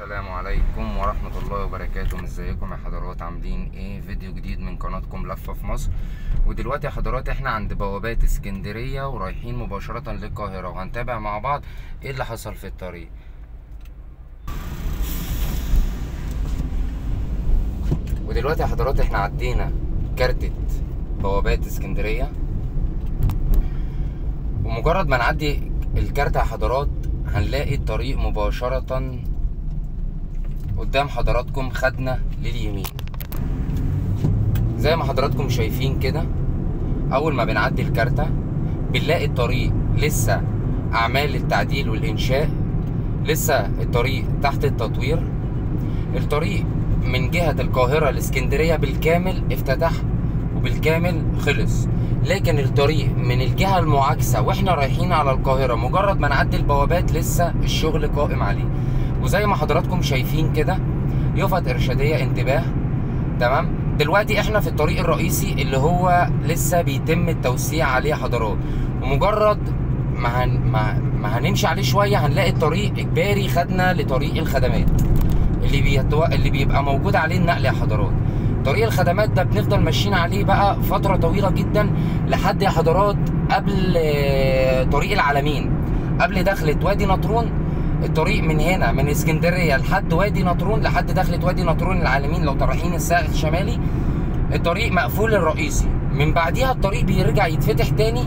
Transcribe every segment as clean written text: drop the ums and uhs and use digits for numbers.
السلام عليكم ورحمة الله وبركاته. ازيكم يا حضرات؟ عاملين ايه؟ فيديو جديد من قناتكم لفة في مصر. ودلوقتي يا حضرات احنا عند بوابات اسكندرية ورايحين مباشرة للقاهرة، وهنتابع مع بعض ايه اللي حصل في الطريق. ودلوقتي يا حضرات احنا عدينا كارتة بوابات اسكندرية، ومجرد ما نعدي الكارتة يا حضرات هنلاقي الطريق مباشرة قدام حضراتكم خدنا لليمين زي ما حضراتكم شايفين كده. اول ما بنعدي الكارتة بنلاقي الطريق لسه اعمال التعديل والانشاء، لسه الطريق تحت التطوير. الطريق من جهة القاهرة لاسكندرية بالكامل افتتح وبالكامل خلص، لكن الطريق من الجهة المعاكسة واحنا رايحين على القاهرة مجرد ما نعدي البوابات لسه الشغل قائم عليه. وزي ما حضراتكم شايفين كده يافط ارشادية انتباه. تمام، دلوقتي احنا في الطريق الرئيسي اللي هو لسه بيتم التوسيع عليه يا حضرات، ومجرد ما هنمشي عليه شوية هنلاقي الطريق اجباري خدنا لطريق الخدمات اللي بيبقى موجود عليه النقل يا حضرات. طريق الخدمات ده بنفضل ماشيين عليه بقى فترة طويلة جدا لحد يا حضرات قبل طريق العلمين، قبل دخلة وادي نطرون. الطريق من هنا من اسكندرية لحد وادي نطرون، لحد دخلة وادي نطرون العلمين لو رايحين الساحل الشمالي الطريق مقفول الرئيسي. من بعديها الطريق بيرجع يتفتح تاني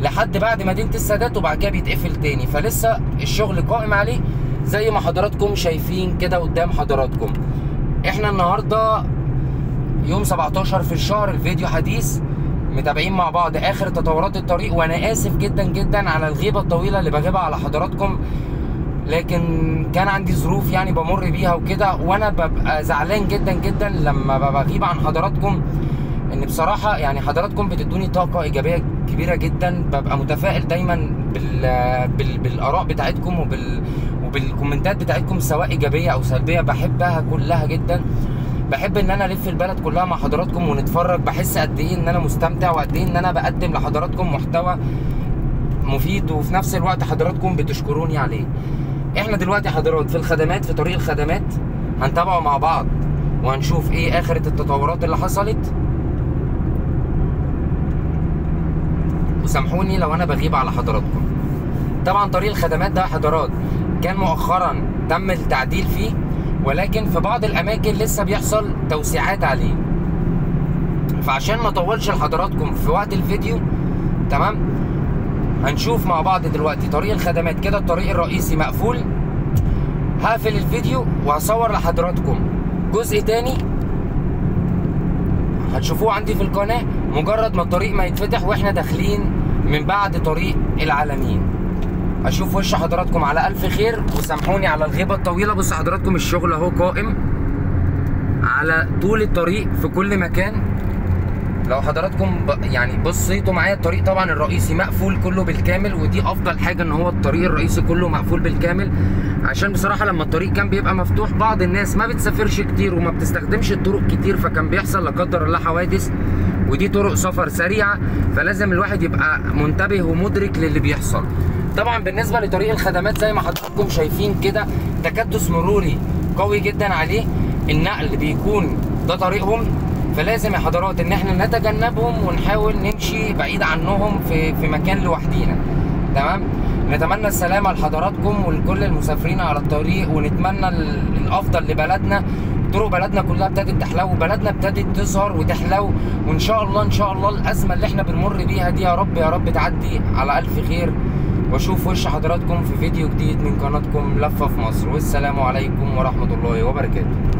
لحد بعد مدينة السادات، وبعد كده بيتقفل تاني، فلسه الشغل قائم عليه زي ما حضراتكم شايفين كده قدام حضراتكم. احنا النهارده يوم 17 في الشهر، الفيديو حديث، متابعين مع بعض اخر تطورات الطريق. وانا اسف جدا جدا على الغيبه الطويله اللي بغيبها على حضراتكم، لكن كان عندي ظروف يعني بمر بيها وكده، وانا ببقى زعلان جدا جدا لما بغيب عن حضراتكم، ان بصراحه يعني حضراتكم بتدوني طاقه ايجابيه كبيره جدا. ببقى متفائل دايما بالاراء بتاعتكم وبالكومنتات بتاعتكم سواء ايجابيه او سلبيه، بحبها كلها جدا. بحب ان انا الف البلد كلها مع حضراتكم ونتفرج، بحس قد ايه ان انا مستمتع وقد ايه ان انا بقدم لحضراتكم محتوى مفيد، وفي نفس الوقت حضراتكم بتشكروني عليه. احنا دلوقتي يا حضرات في الخدمات، في طريق الخدمات، هنتابعه مع بعض وهنشوف ايه اخرة التطورات اللي حصلت. وسامحوني لو انا بغيب على حضراتكم. طبعا طريق الخدمات ده يا حضرات كان مؤخرا تم التعديل فيه، ولكن في بعض الاماكن لسه بيحصل توسيعات عليه، فعشان ما اطولش لحضراتكم في وقت الفيديو تمام هنشوف مع بعض دلوقتي طريق الخدمات كده. الطريق الرئيسي مقفول، هقفل الفيديو وهصور لحضراتكم جزء تاني هتشوفوه عندي في القناة مجرد ما الطريق ما يتفتح واحنا داخلين من بعد طريق العلمين. اشوف وش حضراتكم على الف خير، وسامحوني على الغيبه الطويله. بصوا حضراتكم الشغل اهو قائم على طول الطريق في كل مكان. لو حضراتكم يعني بصيتوا معايا الطريق طبعا الرئيسي مقفول كله بالكامل، ودي افضل حاجه ان هو الطريق الرئيسي كله مقفول بالكامل، عشان بصراحه لما الطريق كان بيبقى مفتوح بعض الناس ما بتسافرش كتير وما بتستخدمش الطرق كتير، فكان بيحصل لا قدر الله حوادث، ودي طرق سفر سريعه، فلازم الواحد يبقى منتبه ومدرك للي بيحصل. طبعا بالنسبه لطريق الخدمات زي ما حضراتكم شايفين كده تكدس مروري قوي جدا عليه، النقل بيكون ده طريقهم، فلازم يا حضرات ان احنا نتجنبهم ونحاول نمشي بعيد عنهم في مكان لوحدينا. تمام، نتمنى السلامه لحضراتكم ولكل المسافرين على الطريق، ونتمنى الافضل لبلدنا. طرق بلدنا كلها ابتدت تحلو، وبلدنا ابتدت تظهر وتحلو، وان شاء الله ان شاء الله الازمه اللي احنا بنمر بيها دي يا رب يا رب تعدي على الف خير. واشوف وش حضراتكم في فيديو جديد من قناتكم لفة في مصر، والسلام عليكم ورحمة الله وبركاته.